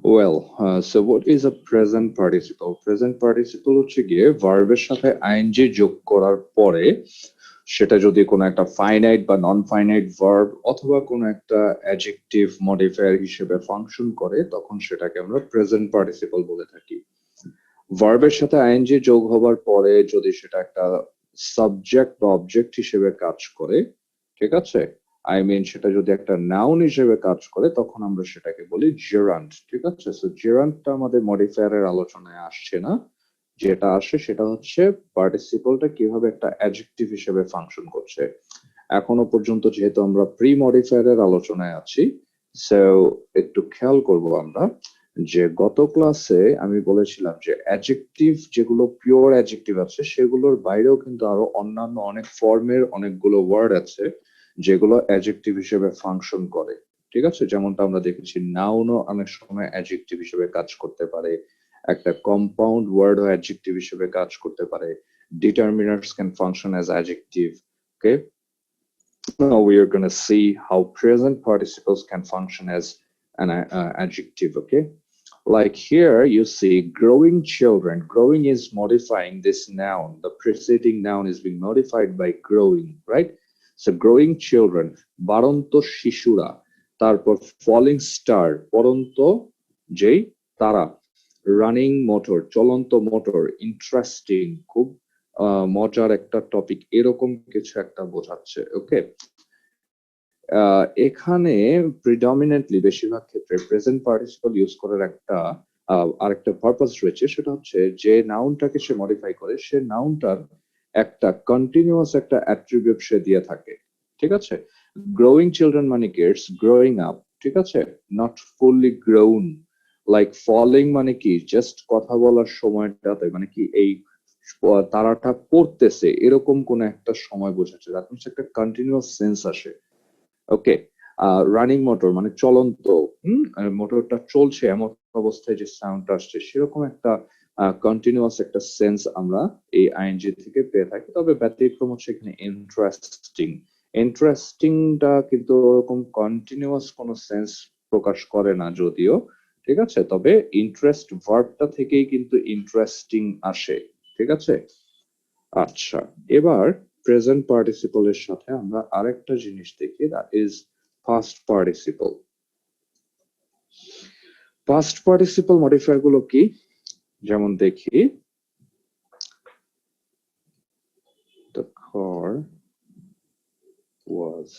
Well, so what is a present participle? Present participle হচ্ছে গিয়ে ভার্বের সাথে আইএনজি যোগ করার পরে সেটা যদি কোনো একটা ফাইনাইট বা নন ফাইনাইট ভার্ব অথবা কোনো একটা অ্যাডজেক্টিভ মডিফায়ার হিসেবে ফাংশন করে তখন সেটাকে আমরা প্রেজেন্ট পার্টিসিপল বলে থাকি। ভার্বের সাথে আইএনজি যোগ হবার পরে যদি সেটা একটা সাবজেক্ট বা অবজেক্ট হিসেবে কাজ করে, ঠিক আছে, আই মিন সেটা যদি একটা নাউন হিসেবে কাজ করে তখন আমরা সেটাকে বলি জেরান্ট। ঠিক আছে, সো জেরান্টটা আমাদের মডিফায়ারের আলোচনায় আসছে না, যেটা আসে সেটা হচ্ছে পার্টিসিপলটা কিভাবে একটা অ্যাডজেক্টিভ হিসেবে ফাংশন করছে। এখনো পর্যন্ত যেহেতু আমরা প্রি মডিফায়ারের আলোচনায় আছি, সো একটু খেয়াল করব আমরা যে গত ক্লাসে আমি বলেছিলাম যে অ্যাডজেক্টিভ যেগুলো পিওর অ্যাডজেক্টিভ আছে সেগুলোর বাইরেও কিন্তু আরো অন্যান্য অনেক ফর্মের অনেকগুলো ওয়ার্ড আছে যেগুলো অ্যাডজেক্টিভ হিসেবে ফাংশন করে। ঠিক আছে, যেমনটা আমরা দেখেছি নাউনও অনেক সময় অ্যাডজেক্টিভ হিসেবে কাজ করতে পারে, একটা কম্পাউন্ড ওয়ার্ডও অ্যাডজেক্টিভ হিসেবে কাজ করতে পারে, determiners can function as adjective. Okay, now we are going to see how present participles can function as an adjective. Okay, like here you see growing children. Growing is modifying this noun. The preceding noun is being modified by growing, right? So growing children, বাড়ন্ত শিশুরা, তারপর falling star, পড়ন্ত যেই তারা, running motor, চলন্ত motor, interesting, খুব মজার একটা topic, এরকম কিছু একটা বোঝাচ্ছে। ওকে, এখানে প্রিডমিনেন্টলি বেশিরভাগ ক্ষেত্রে প্রেজেন্ট পার্টিসিপল ইউজ করার একটা আরেকটা পারপাস রয়েছে, সেটা হচ্ছে যে নাউনটাকে সে মডিফাই করে সে নাউনটার একটা কন্টিনিউয়াস একটা অ্যাট্রিবিউট সে দিয়ে থাকে। ঠিক আছে, গ্রোয়িং চিলড্রেন মানে কিডস গ্রোয়িং আপ, ঠিক আছে, not fully grown. Like falling মানে কি জাস্ট কথা বলার সময়টাতে, মানে কি এই তারাটা পড়তেছে এরকম কোন একটা সময় বোঝাচ্ছে, দ্যাট মিনস একটা কন্টিনিউয়াস সেন্স আসে। ওকে, রানিং মোটর মানে চলন্ত, মোটরটা চলছে এমন অবস্থায় যে সাউন্ডটা আসছে সেরকম একটা কন্টিনিউয়াস একটা সেন্স আমরা এই আইএনজি থেকে পেয়ে থাকি। তবে ব্যতিক্রম হচ্ছে এখানে ইন্টারেস্টিং। ইন্টারেস্টিংটা কিন্তু ওরকম কন্টিনিউয়াস কোনো সেন্স প্রকাশ করে না যদিও, ঠিক আছে, তবে ইন্টারেস্ট ভার্বটা থেকেই কিন্তু ইন্টারেস্টিং আসে। ঠিক আছে, আচ্ছা, এবার প্রেজেন্ট পার্টিসিপলের সাথে আমরা আরেকটা জিনিস দেখি, that is past participle. Past participle modifier গুলো কি, যেমন দেখি, the car was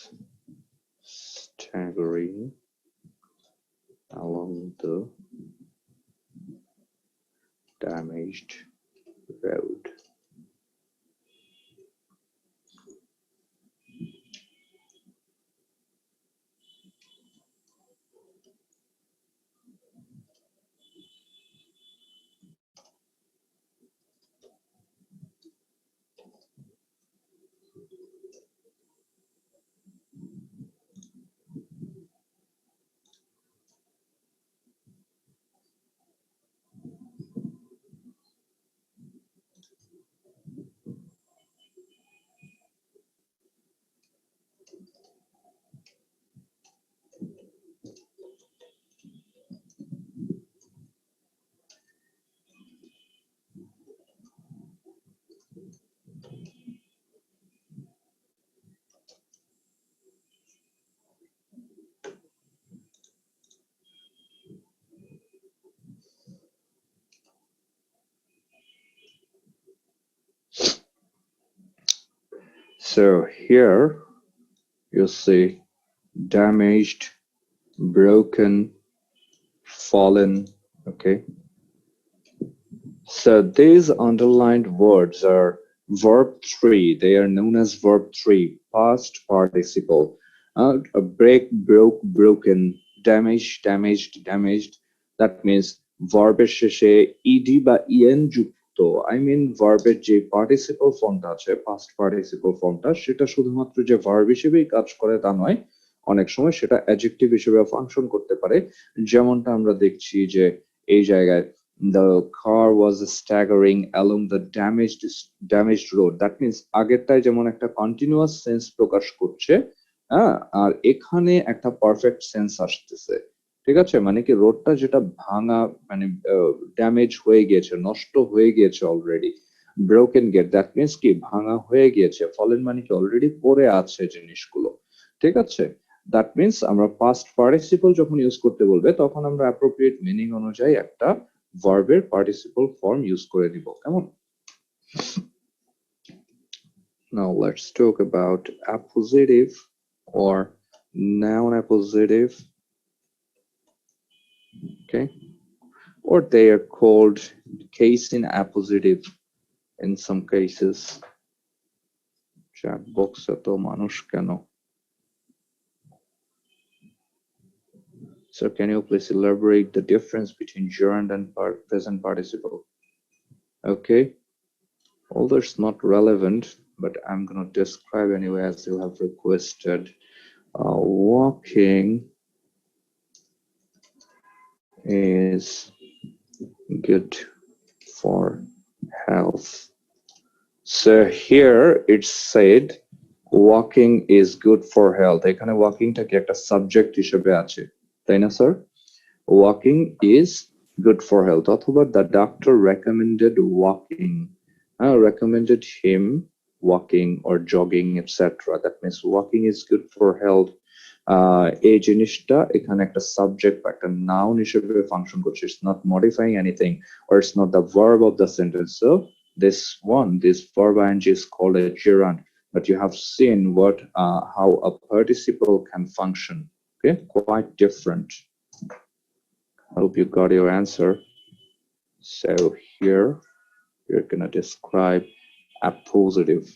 staggering along the damaged road. So here you see damaged, broken, fallen. Okay, so these underlined words are verb 3. They are known as verb 3, past participle. Break, broke, broken, damage, damaged, damaged. That means ভার্বের শেষে ED বা EN যুক্ত, I mean ভার্বের যে participle ফর্মটা আছে, past participle ফর্মটা, সেটা শুধুমাত্র যে ভার্ব হিসেবেই কাজ করে তা নয়, অনেক সময় সেটা অ্যাডজেক্টিভ হিসেবে ফাংশন করতে পারে। যেমনটা আমরা দেখছি যে এই জায়গায় the car was staggering along the damaged road. That means আগেরটায় যেমন একটা কন্টিনিউয়াস সেন্স প্রকাশ করছে, হ্যাঁ, আর এখানে একটা পারফেক্ট সেন্স আসতেছে। ঠিক আছে, মানে কি রোডটা যেটা ভাঙা, মানে ড্যামেজ হয়ে গিয়েছে, নষ্ট হয়ে গিয়েছে already, broken gate, that means কি ভাঙা হয়ে গিয়েছে, ফলেন মানে কি অলরেডি পড়ে আছে জিনিসগুলো। ঠিক আছে, দ্যাট মিনস আমরা পাস্ট পার্টিসিপল যখন ইউজ করতে বলবে তখন আমরা অ্যাপ্রোপ্রিয়েট মিনিং অনুযায়ী একটা ভার্বের পার্টিসিপল ফর্ম ইউজ করে দিব, কেমন? Now let's talk about appositive or noun appositive. Okay, or they are called case in appositive in some cases. Chat box এত মানুষ কেন? So can you please elaborate the difference between gerund and present participle? Okay, although it's not relevant, but I'm gonna describe anyway as you have requested. Walking is good for health. So here it's said walking is good for health. এখানে ওয়াকিংটাকে একটা subject হিসেবে আছে, তাই না sir? Walking is good for health, অথবা the doctor recommended walking, recommended him walking or jogging, etc. That means walking is good for health. এই জিনিসটা এখানে একটা সাবজেক্ট বা একটা নাউন হিসেবে ফাংশন করছে, it's not modifying anything or it's not the verb of the sentence. So this verb ing is called a gerund, but you have seen how a participle can function. Okay, quite different. Hope you got your answer. So here we're gonna describe appositive.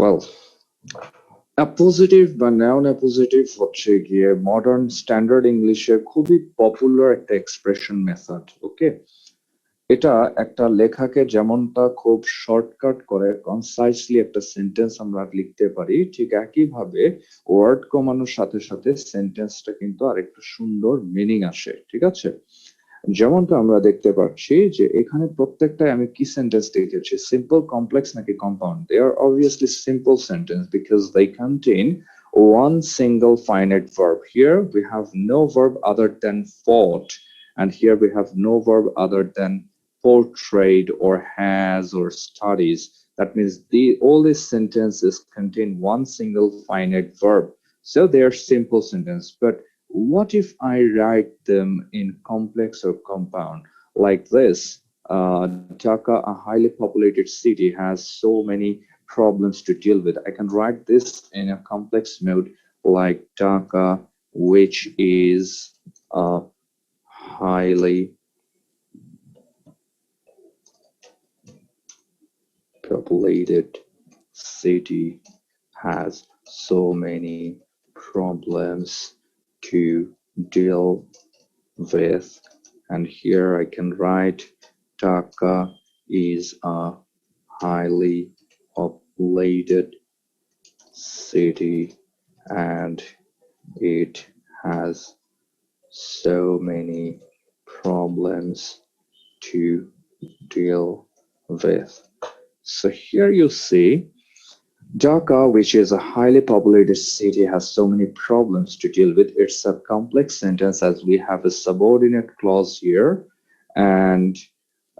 Well, appositive বা noun appositive হচ্ছে গিয়ে modern standard ইংলিশে খুবই popular একটা expression method. ওকে, এটা একটা লেখাকে যেমনটা খুব শর্টকাট করে কনসাইসলি একটা সেন্টেন্স আমরা লিখতে পারি, ঠিক একইভাবে ওয়ার্ড কমানোর সাথে সাথে সেন্টেন্সটা কিন্তু আরেকটু সুন্দর মিনিং আসে। ঠিক আছে, যেমনটা আমরা দেখতে পাচ্ছি যে এখানে প্রত্যেকটাই আমি কি সেন্টেন্স দেখেছি, সিম্পল, কমপ্লেক্স নাকি compound? They are obviously simple sentence because they contain one single finite verb. Here we have no verb other than fought, and here we have no verb other than portrayed or has or studies. That means all these sentences contain one single finite verb, so they are simple sentence. But what if I write them in complex or compound like this? Dhaka, a highly populated city, has so many problems to deal with. I can write this in a complex mode like Dhaka, which is a highly populated city, has so many problems to deal with. And here I can write Dhaka is a highly populated city and it has so many problems to deal with. So here you see Dhaka, which is a highly populated city, has so many problems to deal with. It's a complex sentence as we have a subordinate clause here. And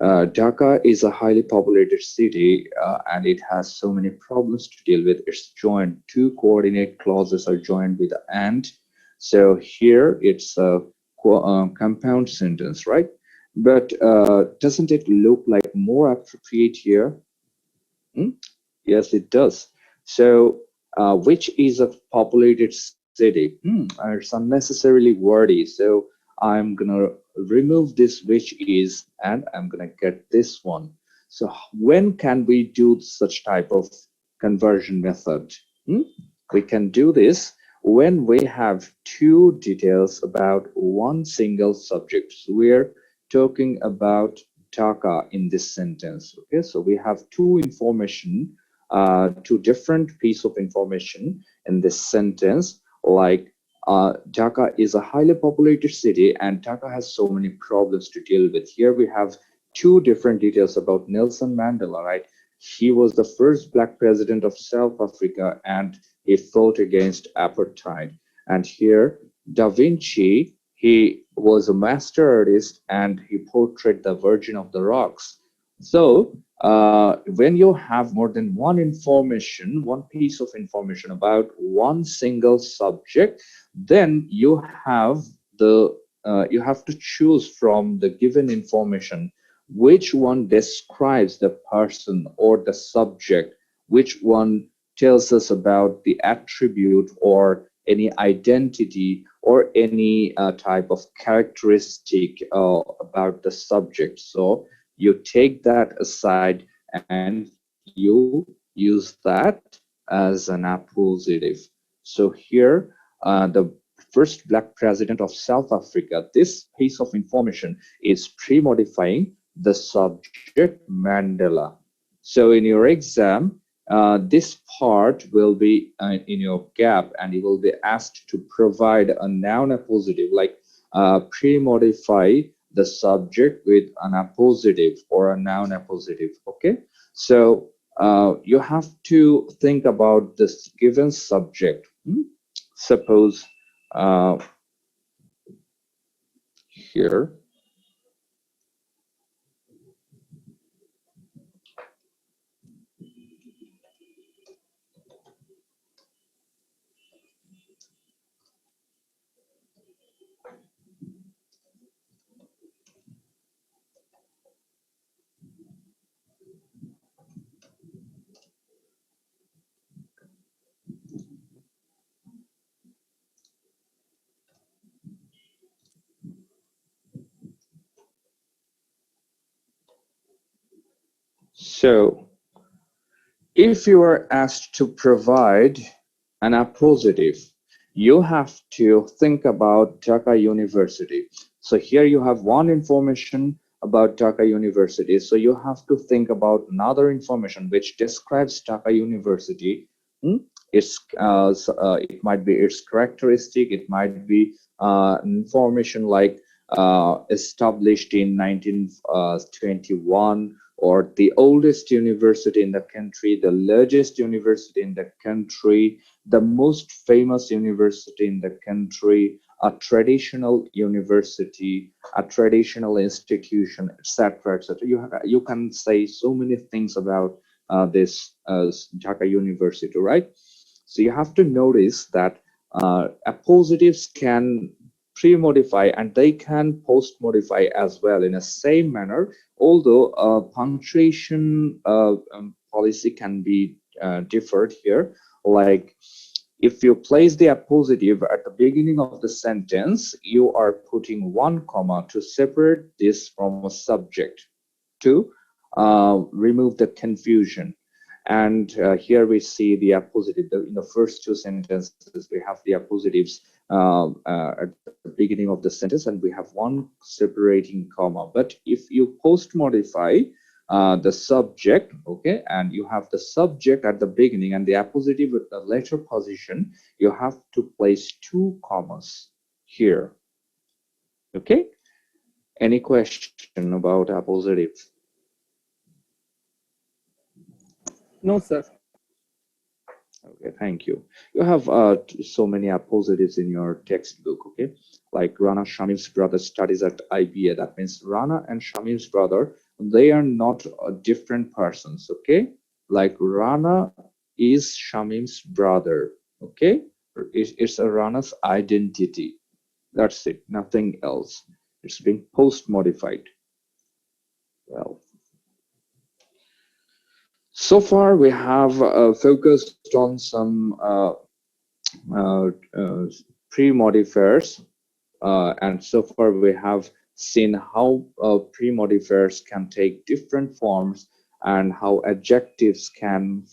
Dhaka is a highly populated city and it has so many problems to deal with. It's joined, two coordinate clauses are joined with and. So here it's a compound sentence, right? But doesn't it look like more appropriate here? Hmm? Yes, it does. So, which is a populated city? It's unnecessarily wordy. So I'm gonna remove this which is, and I'm gonna get this one. So when can we do such type of conversion method? We can do this when we have two details about one single subject. So we're talking about Dhaka in this sentence. Okay, so we have two information, two different piece of information in this sentence, like Dhaka is a highly populated city and Dhaka has so many problems to deal with. Here we have two different details about Nelson Mandela, right? He was the first black president of South Africa and he fought against apartheid. And here, Da Vinci, he was a master artist and he portrayed the Virgin of the Rocks. So when you have more than one information, one piece of information about one single subject, then you have you have to choose from the given information which one describes the person or the subject, which one tells us about the attribute or any identity or any type of characteristic about the subject. So you take that aside and you use that as an appositive. So here, the first black president of South Africa, this piece of information is pre-modifying the subject Mandela. So in your exam, this part will be in your gap and you will be asked to provide a noun appositive, like pre-modify the subject with an appositive or a noun appositive. Okay, so you have to think about this given subject. Suppose here so if you are asked to provide an appositive, you have to think about Dhaka University. So here you have one information about Dhaka University. So you have to think about another information which describes Dhaka University. It might be its characteristic. It might be information like established in 1921, or the oldest university in the country, the largest university in the country, the most famous university in the country, a traditional university, a traditional institution, etc., etc. You can say so many things about this Dhaka University, right? So you have to notice that appositives can pre-modify and they can post-modify as well in a same manner, although punctuation policy can be differed here. Like if you place the appositive at the beginning of the sentence, you are putting one comma to separate this from a subject to remove the confusion. And here we see the appositive. In the first two sentences, we have the appositives at the beginning of the sentence, and we have one separating comma. But if you post modify the subject, okay, and you have the subject at the beginning and the appositive at the later position, you have to place two commas here. Okay. Any question about appositive? No, sir. Okay, thank you. You have so many appositives in your textbook, okay? Like Rana Shamim's brother studies at IBA. That means Rana and Shamim's brother, they are not different persons, okay? Like Rana is Shamim's brother, okay? It's a Rana's identity. That's it, nothing else. It's being post-modified. Well, so far we have focused on some pre-modifiers, and so far we have seen how pre-modifiers can take different forms and how adjectives can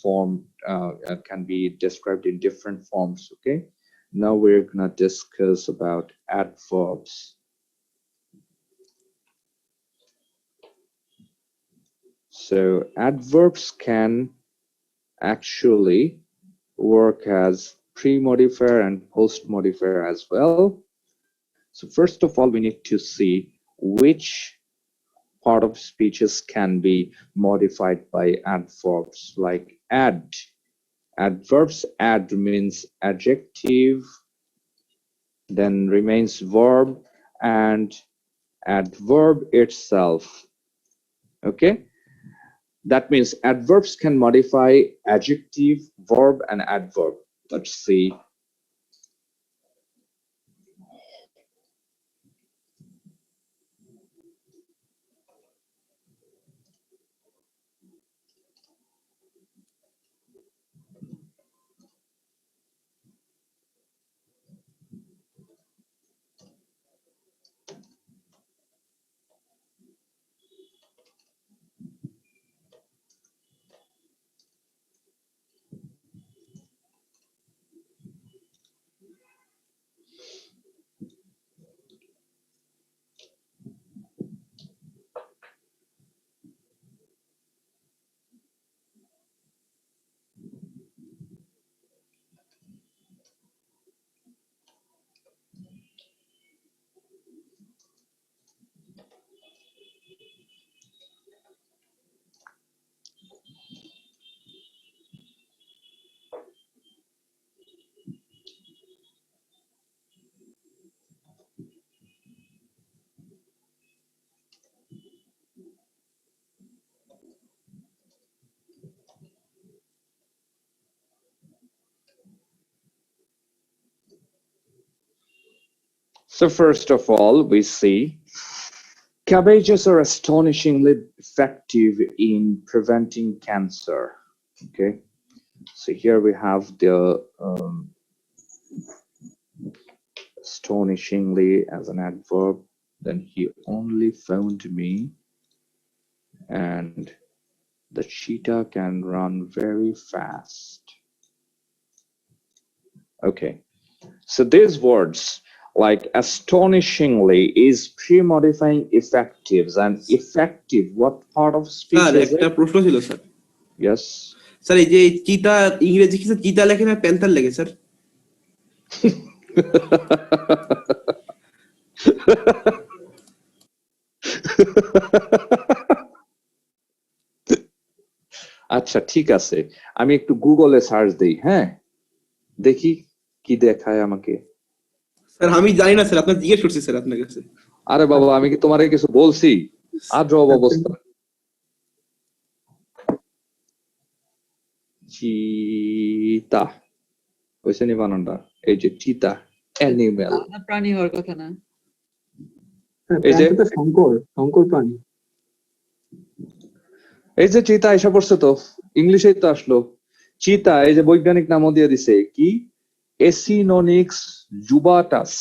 be described in different forms. Okay, now we're gonna discuss about adverbs. So adverbs can actually work as pre-modifier and post-modifier as well. So first of all, we need to see which part of speeches can be modified by adverbs, like add. Adverbs add means adjective, then remains verb and adverb itself. Okay, that means adverbs can modify adjective, verb, and adverb. Let's see. So first of all, we see cabbages are astonishingly effective in preventing cancer. Okay, so here we have the astonishingly as an adverb. Then he only found me, and the cheetah can run very fast. Okay, so these words like astonishingly is pre-modifying effectives, and effective, what part of speech sir is একটা it? প্রশ্ন ছিল sir Yes. Sir এই যে চিতা ইংরেজি কি sir চিতা লেখে না প্যান্থার লেখে স্যার আচ্ছা ঠিক আছে, আমি একটু গুগলে সার্চ দিই, হ্যাঁ, দেখি কি দেখায় আমাকে। স্যার আমি জানি না স্যার, আপনার জিজ্ঞেস করছি স্যার আপনার কাছে। আরে বাবা, আমি কি তোমারে কিছু বলছি? আজব অবস্থা। চিতা হয়েছে নি বানানটা? এই যে চিতা অ্যানিমেল, প্রাণী হওয়ার কথা না, এই যে শঙ্কর প্রাণী। এই যে চিতা এসে পড়ছে, তো ইংলিশেই তো আসলো। চিতা এই যে বৈজ্ঞানিক নামও দিয়ে দিছে কি, এসিনোনিক্স জুবাটাস।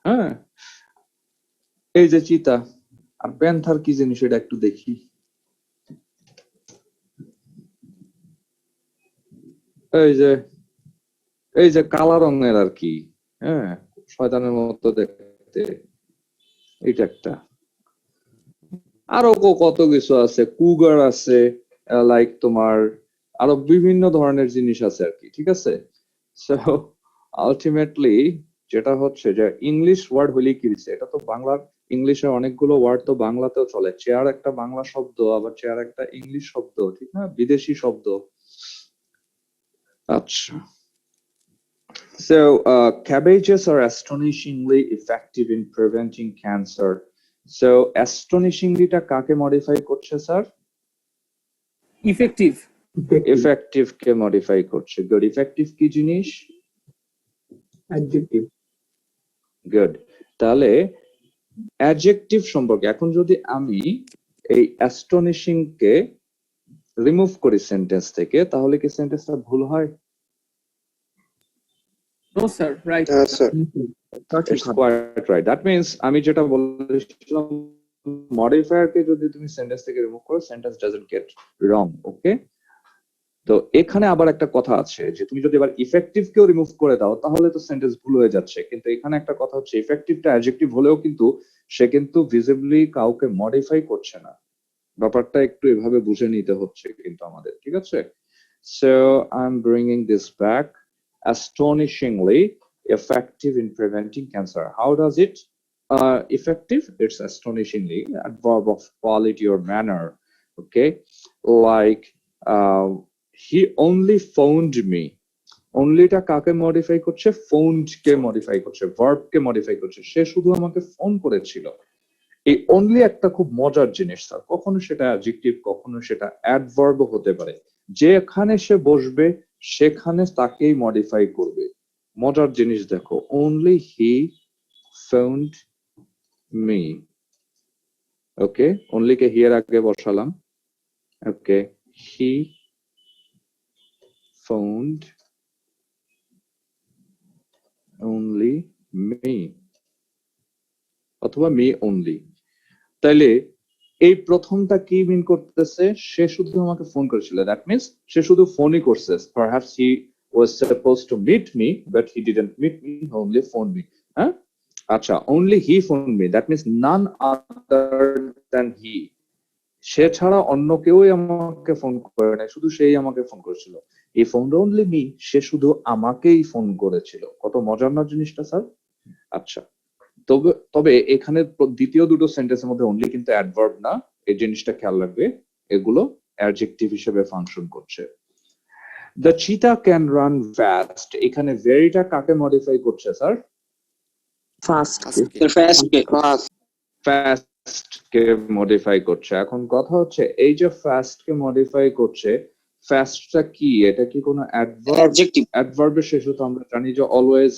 হ্যাঁ, এই যে চিতা। আর প্যান্থার কি জিনিস এটা একটু দেখি। এই যে কালা রঙের আর কি, হ্যাঁ, শয়তানের মতো দেখতে, এটা একটা। আরো কত কিছু আছে, কুগার আছে, লাইক তোমার আরো বিভিন্ন ধরনের জিনিস আছে আর কি, ঠিক আছে। সো আলটিমেটলি যেটা হচ্ছে যে ইংলিশ ওয়ার্ড হলেই কি দিচ্ছে, এটা তো বাংলার, ইংলিশের অনেকগুলো ওয়ার্ড তো বাংলাতেও চলে। চেয়ার একটা বাংলা শব্দ, আবার চেয়ার একটা ইংলিশ শব্দ, ঠিক না, বিদেশি শব্দ। আচ্ছা, so cabbages are astonishingly effective in preventing cancer. So astonishingly টা কাকে মডিফাই করছে স্যার? ইফেক্টিভ। ইফেক্টিভ কে মডিফাই করছে। গুড। ইফেক্টিভ কি জিনিস? অ্যাডজেক্টিভ। গুড। তাহলে অ্যাডজেক্টিভ সম্পর্কে এখন যদি আমি এই অ্যাস্টনিশিং কে রিমুভ করি সেন্টেন্স থেকে, তাহলে কি সেন্টেন্সটা ভুল হয়? No sir, right. Sir It's quite right. That means আমি যেটা বলেছিলাম, মডিফায়ার কে যদি তুমি সেন্টেন্স থেকে রিমুভ করো, সেন্টেন্স ডাজন্ট গেট রং। ওকে, তো এখানে আবার একটা কথা আছে যে তুমি যদি এবার ইফেক্টিভ কেও রিমুভ করে দাও, তাহলে তো সেন্টেন্স ভুল হয়ে যাচ্ছে। কিন্তু এখানে একটা কথা হচ্ছে, ইফেক্টিভটা অ্যাডজেক্টিভ হলেও কিন্তু সে কিন্তু ভিজিবলি কাউকে মডিফাই করছে না। ব্যাপারটা একটু এভাবে বুঝে নিতে হচ্ছে কিন্তু আমাদের, ঠিক আছে। So I'm bringing this back. Astonishingly effective in preventing cancer. How does it effective? It's astonishingly adverb of quality or manner. Okay, like he only phoned me. অনলিটা কাকে মডিফাই করছে? ফোনড কে মডিফাই করছে, ভার্ব কে মডিফাই করছে। সে শুধু আমাকে phone করেছিল। এই only একটা খুব মজার জিনিস স্যার, কখনো সেটা অ্যাডজেক্টিভ, কখনো সেটা অ্যাডভার্ব হতে পারে। যেখানে সে বসবে সেখানে তাকেই মডিফাই করবে। মজার জিনিস দেখো, only he found me. Okay, only কে হি এর আগে বসালাম। Okay, he found only me, অথবা মি অনলি। তাইলে এই প্রথমটা কি মিন করতেছে? সে শুধু আমাকে ফোন করেছিল, দ্যাট মিন্স সে শুধু ফোনই করছে। Perhaps he was supposed to meet me, but he didn't meet me, only phone me. হ্যাঁ, আচ্ছা, only he phone me, that means none other than he. সে ছাড়া অন্য কেউই আমাকে ফোন করে নাই, শুধু সেই আমাকে ফোন করেছিল। এই ফোন অনলি মি, সে শুধু আমাকেই ফোন করেছিল। কত মজার না জিনিসটা স্যার? আচ্ছা, তবে তবে এখানে দ্বিতীয় দুটো সেন্টেন্সের মধ্যে অনলি কিন্তু অ্যাডভার্ব না, এই জিনিসটা খেয়াল রাখবে। এগুলো অ্যাডজেক্টিভ হিসেবে ফাংশন করছে। দ্য চিতা ক্যান রান ফাস্ট, এখানে ভেরিটা কাকে মডিফাই করছে স্যার? ফাস্ট ফাস্ট কে মডিফাই করছে। এখন কথা হচ্ছে, এই যে ফাস্ট কে মডিফাই করছে, ফাস্টটা কি? এটা কি কোনো অ্যাডভার্ব? অ্যাডভার্বের শেষে তো আমরা জানি যে অলওয়েজ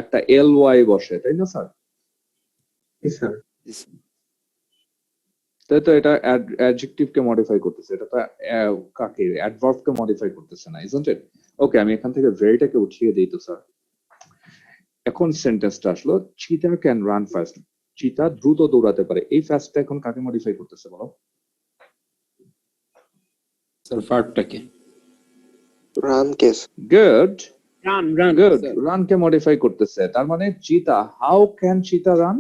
একটা এল ওয়াই বসে, তাই না স্যার? স্যার তাই তো, এটা অ্যাডজেক্টিভ কে মডিফাই করতেছে, এটা তো কাকে, অ্যাডভার্ব কে মডিফাই করতেছে না, ইজন্ট ইট? ওকে, আমি এখান থেকে ভেরিটাকে উঠিয়ে দিই তো স্যার। এখন সেন্টেন্সটা আসলো, চিতা ক্যান রান ফাস্ট, চিতা দ্রুত দৌড়াতে পারে। এই ফাস্টটা এখন কাকে মডিফাই করতেছে বলো? স্যার ভার্বটাকে। Run case. Good, run good, run কে মডিফাই করতেছে। তার মানে cheetah, how can cheetah run?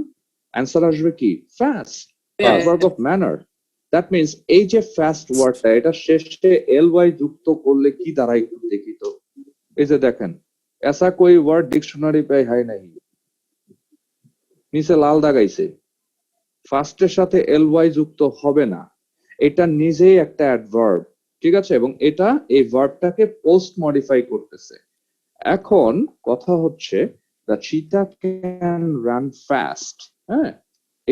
Answer আসবে কি? Fast, verb of manner. That means এই যে ফাস্ট ওয়ার্ডটা, এটা শেষে এল ওয়াই যুক্ত করলে কি দাঁড়ায় একটু দেখি তো। এই যে দেখেন, ऐसा कोई वर्ड डिक्शनरी पे है नहीं, নিচে লাল দাগাইছে। ফার্স্টের সাথে এল ওয়াই যুক্ত হবে না, এটা নিজেই একটা অ্যাডভার্ব, ঠিক আছে, এবং এটা এই ভার্বটাকে পোস্ট মডিফাই করতেছে। এখন কথা হচ্ছে, দ্য চিতা ক্যান রান ফাস্ট। হ্যাঁ,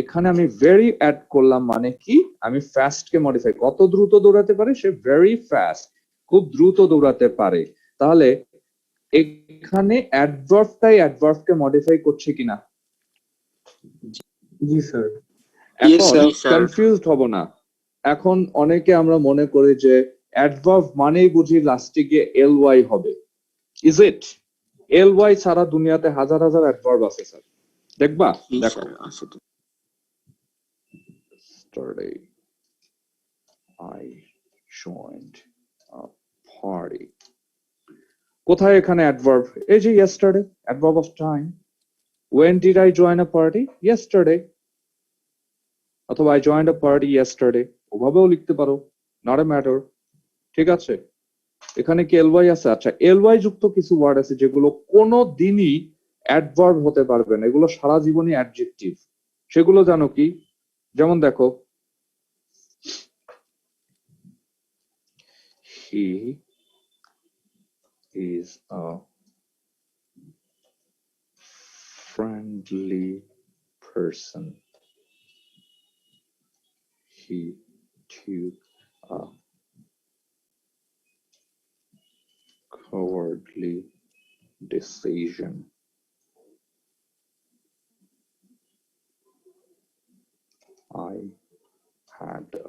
এখানে আমি ভেরি অ্যাড করলাম, মানে কি? আমি ফাস্ট কে মডিফাই, কত দ্রুত দৌড়াতে পারে সে? ভেরি ফাস্ট, খুব দ্রুত দৌড়াতে পারে। তাহলে এখানে অ্যাডভার্বটাই অ্যাডভার্বকে মডিফাই করছে কিনা? জি স্যার। এখন কনফিউজড হব না। এখন অনেকে আমরা মনে করি যে অ্যাডভার্ব মানেই বুঝি লাস্টে গিয়ে ly হবে, ইজ ইট? ly ছাড়া দুনিয়াতে হাজার হাজার অ্যাডভার্ব আছে স্যার, দেখবা? দেখো, yesterday I joined a party. কোথায় এখানে অ্যাডভার্ব? এই যে yesterday, adverb of time. When did I join a party? Yesterday. অথবা I joined a party yesterday. ওভাবেও লিখতে পারো, not a matter. ঠিক আছে? এখানে কি ly আছে? আচ্ছা, ly যুক্ত কিছু ওয়ার্ড আছে যেগুলো কোনো দিনই অ্যাডভার্ব হতে পারবে না, এগুলো সারা জীবনই অ্যাডজেক্টিভ। সেগুলো জানো কি? যেমন দেখো, he is a friendly person. He took a cowardly decision. I had a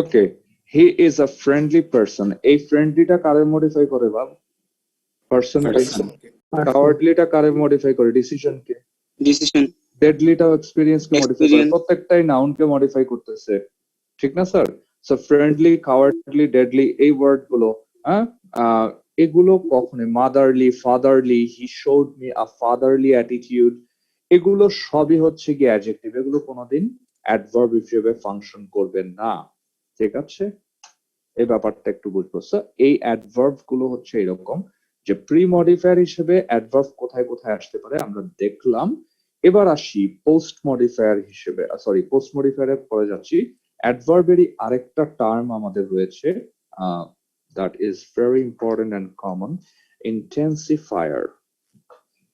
okay, he is a friendly person. এই ফ্রেন্ডলিটা কারে মডিফাই করে বাব? পারসনকে। কাওয়ার্ডলিটা কারে মডিফাই করে? ডিসিশনকে। ডিসিশন ডেডলিটাও এক্সপেরিয়েন্সকে মডিফাই করে, Experience. প্রত্যেকটাই নাউনকে মডিফাই করতেছে, ঠিক না sir? So friendly, cowardly, deadly এই ওয়ার্ড গুলো, হ্যাঁ, এগুলো কখনোই motherly, fatherly, he showed me a fatherly attitude, এগুলো সবই হচ্ছে কি অ্যাডজেক্টিভ, এগুলো কোনোদিন অ্যাডভার্ব হিসেবে ফাংশন করবে না, ঠিক আছে? এই ব্যাপারটা একটু বুঝবো। So, এই অ্যাডভার্ব গুলো হচ্ছে এরকম যে প্রি মডিফায়ার হিসেবে অ্যাডভার্ব কোথায় কোথায় আসতে পারে আমরা দেখলাম। এবার আসি পোস্ট মডিফায়ার হিসেবে, সরি পোস্ট মডিফায়ারের পরে যাচ্ছি। অ্যাডভার্বেরই আরেকটা টার্ম আমাদের রয়েছে, that is very important and common, intensifier.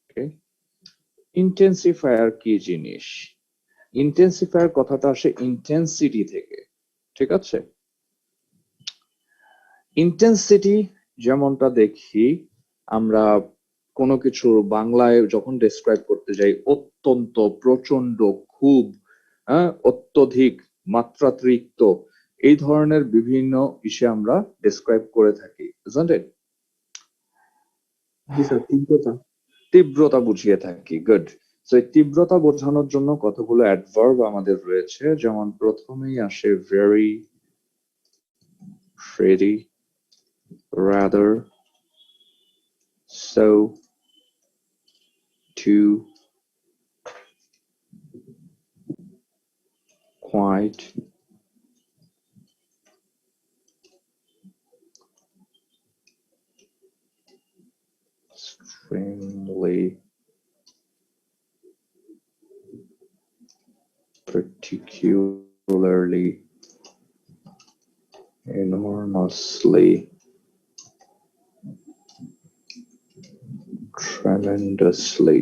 Okay, intensifier কি জিনিস? ইন্টেন্সিফায়ার কথাটা আসে ইন্টেন্সিটি থেকে, ঠিক আছে? ইন্টেন্সিটি যেমনটা দেখি আমরা কোনো কিছুর বাংলায় যখন ডেসক্রাইব করতে যাই, অত্যন্ত, প্রচন্ড, খুব, অত্যধিক, মাত্রাতিরিক্ত, এই ধরনের বিভিন্ন বিষয় আমরা ডেসক্রাইব করে থাকি, isn't it? তীব্রতা বুঝিয়ে থাকি, গুড। সো এই তীব্রতা বোঝানোর জন্য কতগুলো অ্যাডভার্ব আমাদের রয়েছে, যেমন প্রথমেই আসে very, pretty, rather, so, to, quite, extremely, particularly, enormously, tremendously.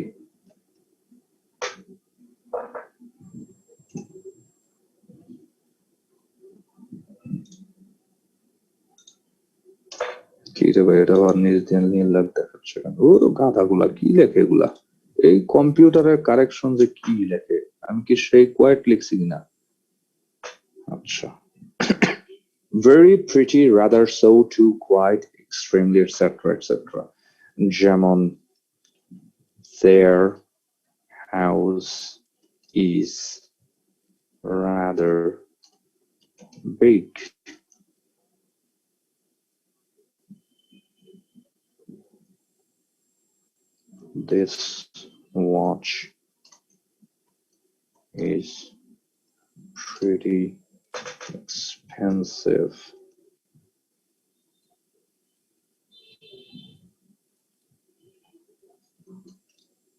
কি রে ভাই, এটা আবার নিজ দিয়ে নীল লাগ দেখাচ্ছে কেন? ও গাধাগুলা কি লেখে এগুলা? এই কম্পিউটারের কারেকশন যে কি লেখে, আমি কি সেই কোয়াইট লিখছি কিনা? আচ্ছা, very pretty, rather, so, too, quite, extremely, etc., etc. যেমন their house is rather big. This watch is pretty expensive.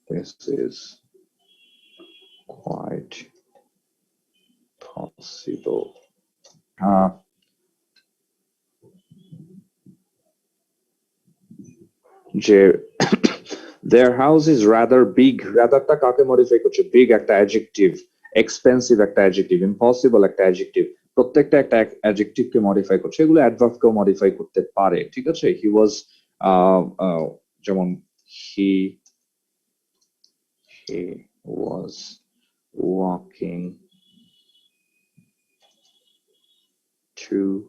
This is quite possible. যে their house is rather big, রাদারটা কাকে মডিফাই করছে? বিগ একটা adjective, expensive একটা adjective, impossible একটা adjective, প্রত্যেকটা একটা adjective কে modify করছে, এগুলো অ্যাডভার্ব কেও মডিফাই করতে পারে, ঠিক আছে? হি ওয়াজ, যেমন he was walking too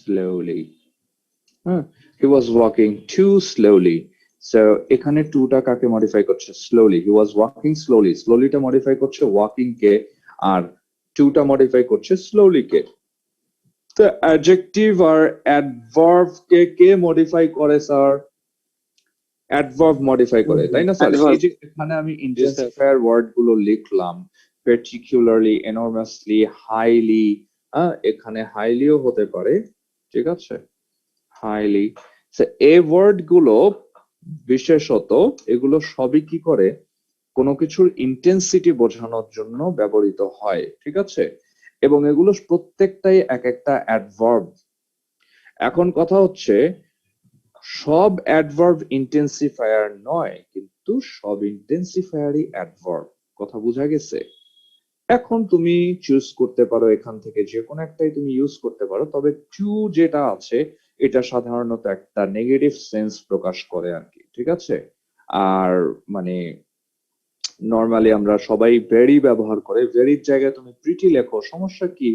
slowly. He was walking too slowly. So এখানে টু টা কাকে মডিফাই করছে? Slowly. He was walking slowly. স্লোলিটা মডিফাই করছে ওয়াকিং কে, আর টু টা মডিফাই করছে স্লোলি কে। তো অ্যাডজেক্টিভ আর অ্যাডভার্ব কে কে মডিফাই করে স্যার? অ্যাডভার্ব মডিফাই করে, তাই না স্যার? Adverb. এই যে এখানে আমি ইন্টেন্সিফায়ার ওয়ার্ড গুলো লিখলাম, পার্টিকুলারলি, এনরমাসলি, হাইলি, এখানে হাইলিও হতে পারে, ঠিক আছে? হাইলি। এই ওয়ার্ড গুলো বিশেষত এগুলো সবই কি করে? কোনো কিছুর ইন্টেন্সিটি বোঝানোর জন্য ব্যবহৃত হয়, ঠিক আছে? এবং এগুলো প্রত্যেকটাই এক একটা অ্যাডভার্ব। এখন কথা হচ্ছে সব অ্যাডভার্ব ইন্টেন্সিফায়ার নয়, কিন্তু সব ইন্টেন্সিফায়ারই অ্যাডভার্ব। কথা বোঝা গেছে? এখন তুমি চুজ করতে পারো, এখান থেকে যে কোনো একটাই তুমি ইউজ করতে পারো, তবে টু যেটা আছে এটা সাধারণত একটা নেগেটিভ সেন্স প্রকাশ করে আর কি, ঠিক আছে? আর মানে নর্মালি আমরা সবাই ভেরি ব্যবহার করে, ভেরির জায়গায় তুমি প্রিটি লেখো, সমস্যা কি?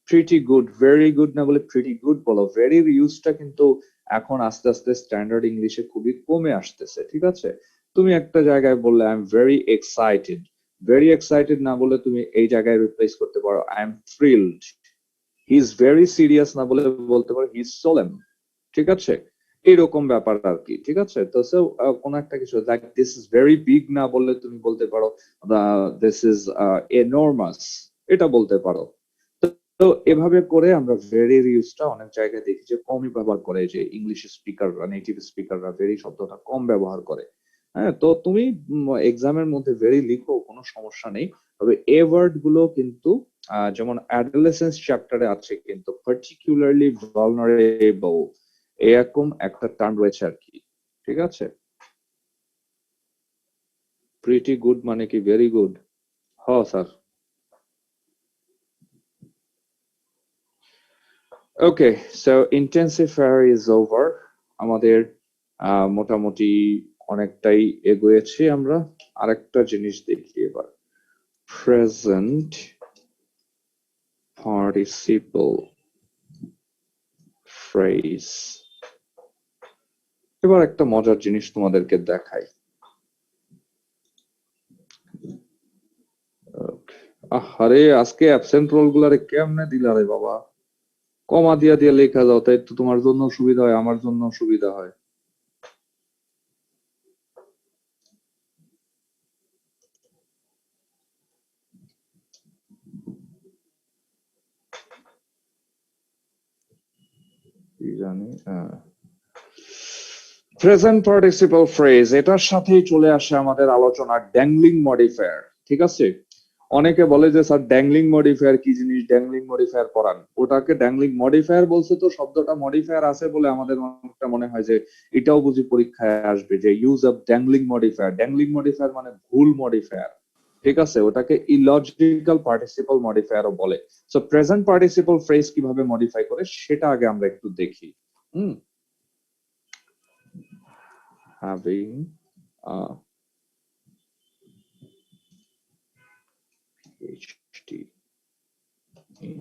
প্রিটি গুড, ভেরি গুড না বলে প্রিটি গুড বলো। ভেরির ইউজটা কিন্তু এখন আস্তে আস্তে স্ট্যান্ডার্ড ইংলিশে খুবই কমে আসতেছে, ঠিক আছে? তুমি একটা জায়গায় বললে I am very excited, very excited না বলে তুমি এই জায়গায় রিপ্লেস করতে পারো I am thrilled. He is very serious না বলে বলতে পারো হি ইজ সোলেম, ঠিক আছে? এইরকম ব্যাপার আর কি, ঠিক আছে? তো কোন একটা কিছু like this is very big না বললে তুমি বলতে পারো দিস ইজ এনর্মাস, এটা বলতে পারো। তো এভাবে করে আমরা ভেরির ইউজটা অনেক জায়গায় দেখি যে কমই ব্যবহার করে, যে ইংলিশ স্পিকাররা, নেটিভ স্পিকাররা ভেরি শব্দটা কম ব্যবহার করে। হ্যাঁ, তো তুমি এক্সামের মধ্যে ভেরি লিখো, কোনো সমস্যা নেই। তবে এ ওয়ার্ড গুলো কিন্তু যেমন অ্যাডোলেসেন্স চ্যাপ্টারে আছে কিন্তু পার্টিকুলারলি ভালনারেবল, এরকম একটা টার্ম রয়েছে আর কি, ঠিক আছে? প্রিটি গুড মানে কি ভেরি গুড? হ্যাঁ sir. Okay, so intensifier is over. আমাদের মোটামুটি অনেকটাই এগোয়েছি আমরা। আরেকটা জিনিস দেখি এবার, প্রেজেন্ট পার্টিসিপল ফ্রেজ। এবার একটা মজার জিনিস তোমাদেরকে দেখাই। আরে আজকে অ্যাবসেন্ট রোল গুলারে কেমনে দিলা রে বাবা? কমা দিয়া দিয়া লেখা যাও, তাই তো তোমার জন্য সুবিধা হয়, আমার জন্য সুবিধা হয়। কি জানি, প্রেজেন্ট পার্টিসিপল ফ্রেজ, এটার সাথেই চলে আসে আমাদের আলোচনার ড্যাংলিং মডিফায়ার, ঠিক আছে? অনেকে বলে যে স্যার ড্যাংলিং মডিফায়ার কি জিনিস, ড্যাংলিং মডিফায়ার পড়ান। ওটাকে ড্যাংলিং মডিফায়ার বলছে, তো শব্দটা মডিফায়ার আছে বলে আমাদের অনেকটা মনে হয় যে এটাও বুঝি পরীক্ষায় আসবে, যে use of dangling modifier. Dangling modifier মানে ভুল মডিফায়ার, ঠিক আছে? ওটাকে ইলজিক্যাল পার্টিসিপল মডিফায়ারও বলে। সো প্রেজেন্ট পার্টিসিপল ফ্রেজ কিভাবে মডিফাই করে সেটা আগে আমরা একটু দেখি। হুম, having a PhD in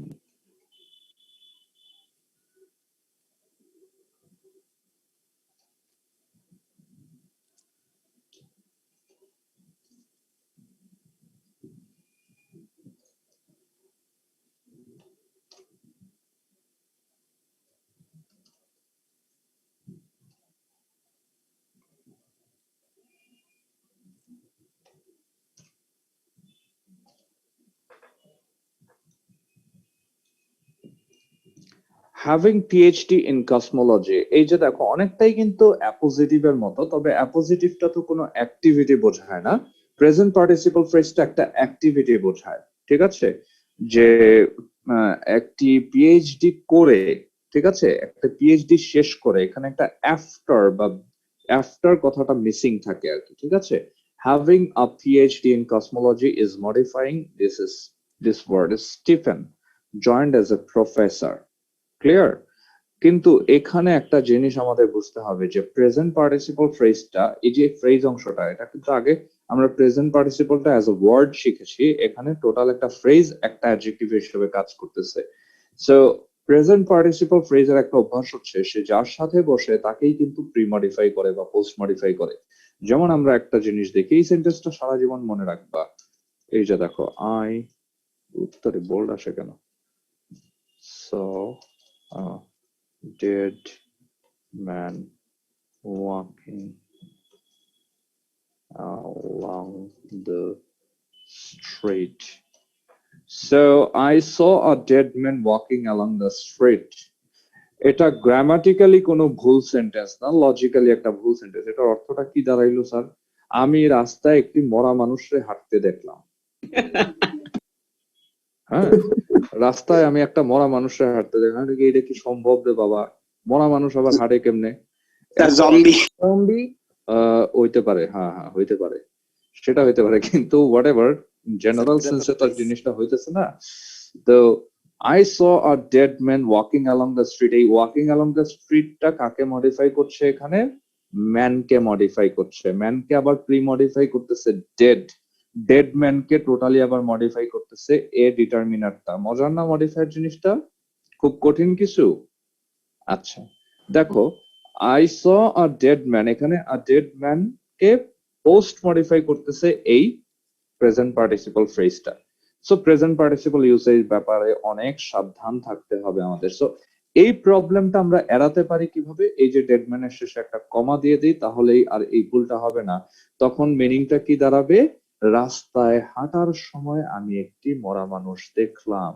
having PhD in cosmology, এই যে দেখো অনেকটাই কিন্তু অ্যাপোজিটিভের মতো, তবে অ্যাপোজিটিভটা তো কোনো অ্যাক্টিভিটি বোঝায় না। প্রেজেন্ট পার্টিসিপল ফ্রেজটা একটা অ্যাক্টিভিটি বোঝায়, ঠিক আছে? যে একটি পিএইচডি করে, ঠিক আছে, একটা পিএইচডি শেষ করে এখানে একটা আফটার বা আফটার কথাটা মিসিং থাকে আর কি, ঠিক আছে? Having a PhD in cosmology is modifying this word Stephen joined as a professor. Clear? কিন্তু এখানে একটা জিনিস আমাদের বুঝতে হবে যে প্রেজেন্ট পার্টিসিপল ফ্রেজটা, এই যে ফ্রেজ অংশটা, এটা কিন্তু আগে আমরা প্রেজেন্ট পার্টিসিপলটা অ্যাজ এ ওয়ার্ড শিখেছি, এখানে টোটাল একটা ফ্রেজ একটা অ্যাডজেক্টিভ হিসেবে কাজ করতেছে। সো প্রেজেন্ট পার্টিসিপল ফ্রেজের একটা অভ্যাস হচ্ছে সে যার সাথে বসে তাকেই কিন্তু প্রি মডিফাই করে বা পোস্ট মডিফাই করে। যেমন আমরা একটা জিনিস দেখি, এই সেন্টেন্সটা সারা জীবন মনে রাখবা। এই যে দেখো, আই, উত্তরে বোল্ড আসে কেন? So dead man walking along the street. So I saw a dead man walking along the street. এটা গ্রামাটিক্যালি কোনো ভুল সেন্টেন্স না, লজিক্যালি একটা ভুল সেন্টেন্স। এটার অর্থটা কি দাঁড়াইলো স্যার? আমি রাস্তায় একটি মরা মানুষকে হাঁটতে দেখলাম। হ্যাঁ, রাস্তায় আমি একটা মরা মানুষকে হাঁটতে দেখলাম। এটা কি সম্ভব রে বাবা? মরা মানুষ আবার হাঁটে কেমনে? জম্বি। জম্বি। হইতে পারে, হ্যাঁ হ্যাঁ হইতে পারে, সেটা হইতে পারে, কিন্তু হোয়াট এভার, জেনারেল সেন্সে তার জিনিসটা হইতেছে না। তো I saw a dead man walking along the street, এই ওয়াকিং অ্যালং দ্য স্ট্রিটটা কাকে মডিফাই করছে এখানে? ম্যানকে মডিফাই করছে। ম্যানকে আবার প্রি মডিফাই করতেছে ডেড, ডেড ম্যানকে টোটালি আবার মডিফাই করতেছে এ ডিটারমিনারটা। মজার না মডিফায়ার জিনিসটা? খুব কঠিন কিছু? আচ্ছা দেখো, I saw a dead man, এখানে আ ডেড ম্যান কে পোস্ট মডিফাই করতেছে এই প্রেজেন্ট পার্টিসিপল ফ্রেজটা। সো প্রেজেন্ট পার্টিসিপল ইউসেজ ব্যাপারে অনেক সাবধান থাকতে হবে আমাদের। সো এই প্রবলেমটা আমরা এড়াতে পারি কিভাবে? এই যে ডেড ম্যানের শেষে একটা কমা দিয়ে দিই, তাহলেই আর এই ভুলটা হবে না। তখন মিনিংটা কি দাঁড়াবে? রাস্তায় হাঁটার সময় আমি একটি মরা মানুষ দেখলাম।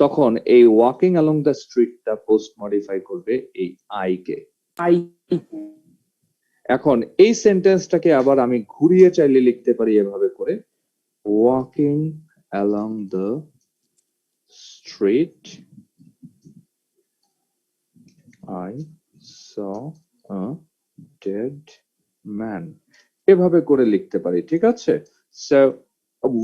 তখন এই ওয়াকিং অ্যালং দ্য স্ট্রিটটা পোস্ট মডিফাই করবে এই আই কে। আই। এখন এই সেন্টেন্সটাকে আবার আমি ঘুরিয়ে চাইলে লিখতে পারি এভাবে করে, walking along the street I saw a dead man, এভাবে করে লিখতে পারি, ঠিক আছে? So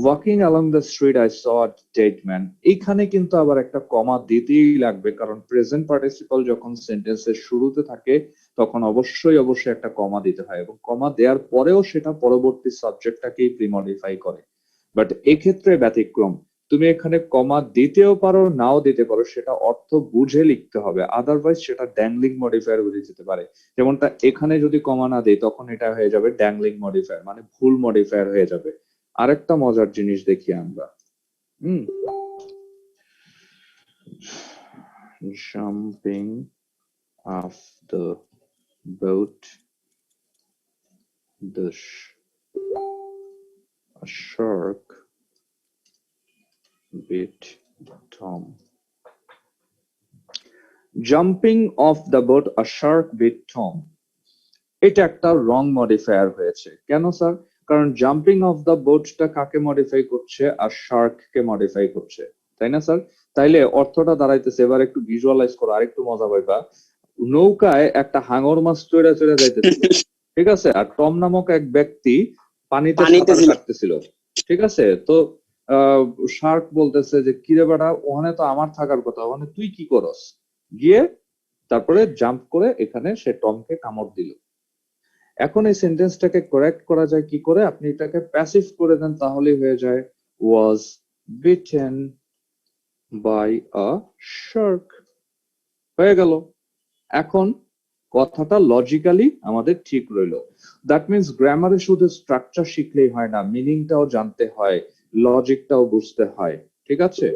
walking along the street I saw a dead man, এখানে কিন্তু আবার একটা কমা দিতেই লাগবে, কারণ প্রেজেন্ট পার্টিসিপল যখন সেন্টেন্সের শুরুতে থাকে তখন অবশ্যই অবশ্যই একটা কমা দিতে হয়, এবং কমা দেওয়ার পরেও সেটা পরবর্তী সাবজেক্টটাকেই প্রিমডিফাই করে। বাট এক্ষেত্রে ব্যতিক্রম, তুমি এখানে কমা দিতেও পারো নাও দিতে পারো, সেটা অর্থ বুঝে লিখতে হবে, আদারওয়াইজ সেটা ড্যাংলিং মডিফায়ার হয়ে যেতে পারে। যেমনটা এখানে যদি কমা না দেই তখন এটা হয়ে যাবে ড্যাংলিং মডিফায়ার, মানে ভুল মডিফায়ার হয়ে যাবে। আরেকটা মজার জিনিস দেখি আমরা, jumping off the boat, a shark bit Tom. Jumping off the boat, a shark bit Tom. এটা একটা রং মডিফায়ার হয়েছে। কেন স্যার? কারণ জাম্পিং অফ দ্য বোটটা কাকে মডিফাই করছে? আর শার্ককে মডিফাই করছে, তাই না স্যার? তাইলে অর্থটা দাঁড়াইতেছে, এবার একটু ভিজুয়ালাইজ করো, আরেকটু মজা পাইবা। নৌকায় একটা হাঙর মাছ চড়ে চড়ে যাইতেছিল, ঠিক আছে? আর টম নামক এক ব্যক্তি পানিতে সাঁতার কাটতেছিল, ঠিক আছে? তো শার্ক বলতেছে যে কিরে বেটা, ওখানে তো আমার থাকার কথা, ওখানে তুই কি করস? গিয়ে তারপরে জাম্প করে এখানে সে টমকে কামড় দিল। এখন এই সেন্টেন্সটাকে কারেক্ট করা যায় কি করে? আপনি এটাকে প্যাসিভ করে দেন, তাহলেই হয়ে যায় ওয়াজ বিটেন বাই আ শার্ক, হয়ে গেল। এখন কথাটা লজিক্যালি আমাদের ঠিক রইলো। দ্যাট মিনস গ্রামারে শুধু স্ট্রাকচার শিখলেই হয় না, মিনিংটাও জানতে হয়, লজিকটাও বুঝতে হয়, ঠিক আছে?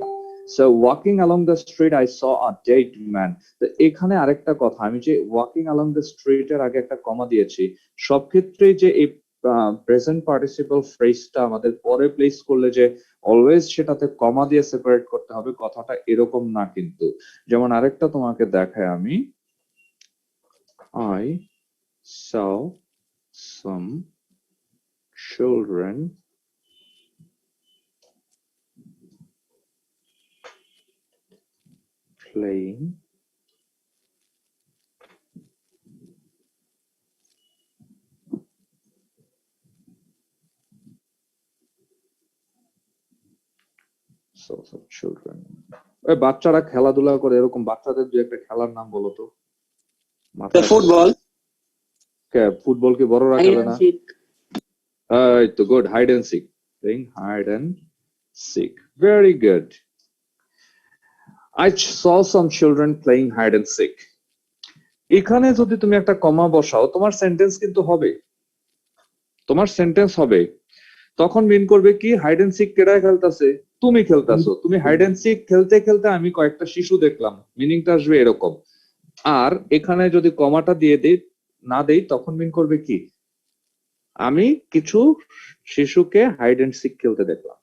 So walking along the street I saw a dead man. তো এখানে আরেকটা কথা, আমি যে ওয়াকিং অ্যালং দ্য স্ট্রিট এর আগে একটা কমা দিয়েছি, সব ক্ষেত্রেই যে এই প্রেজেন্ট পার্টিসিপল ফ্রেজটা আমাদের পরে প্লেস করলে যে অলওয়েজ সেটাতে কমা দিয়ে সেপারেট করতে হবে, কথাটা এরকম না কিন্তু। যেমন আরেকটা তোমাকে দেখায় আমি, I saw some children playing saw some children, বাচ্চারা খেলাধুলা করে, এরকম বাচ্চাদের দু একটা খেলার নাম বলো তো। ফুটবল। ফুটবল কি বড়রা খেলে না? এই তো good, hide and seek, playing hide and seek, very good. I saw some children playing hide and seek. এখানে যদি তুমি একটা কমা বসাও তোমার সেন্টেন্স কিন্তু হবে, তোমার সেন্টেন্স হবে। তখন মিন করবে কি, হাইড এন্ড সিক কেডা খেলতেছে? তুমি খেলতেছো। তুমি হাইড এন্ড সিক খেলতে খেলতে আমি কয়েকটা শিশু দেখলাম, মিনিংটা আসবে এরকম। আর এখানে যদি কমাটা দিয়ে দেই না দেই তখন মিন করবে কি, আমি কিছু শিশুকে হাইড এন্ড সিক খেলতে দেখলাম।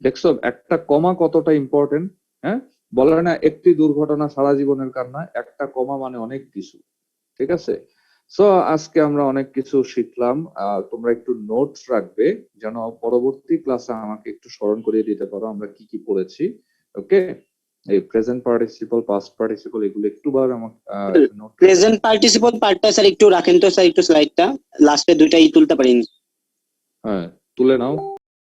দেখছো একটা কমা কতটা ইম্পর্টেন্ট? হ্যাঁ, বলে না একটি দুর্ঘটনা সারা জীবনের কান্না, একটা কমা মানে অনেক কিছু। ঠিক আছে, সো আজকে আমরা অনেক কিছু শিখলাম। তোমরা একটু নোটস রাখবে যেন পরবর্তী ক্লাসে আমাকে একটু স্মরণ করিয়ে দিতে পারো আমরা কি কি পড়েছি। ওকে, এই প্রেজেন্ট পার্টিসিপল, পাস্ট পার্টিসিপল এগুলো একটুবার আমাকে নোট। প্রেজেন্ট পার্টিসিপল পার্টটা স্যার একটু রাখেন তো স্যার, একটু স্লাইডটা লাস্টে দুইটাই তুলতে পারিনি। হ্যাঁ, তুলে নাও।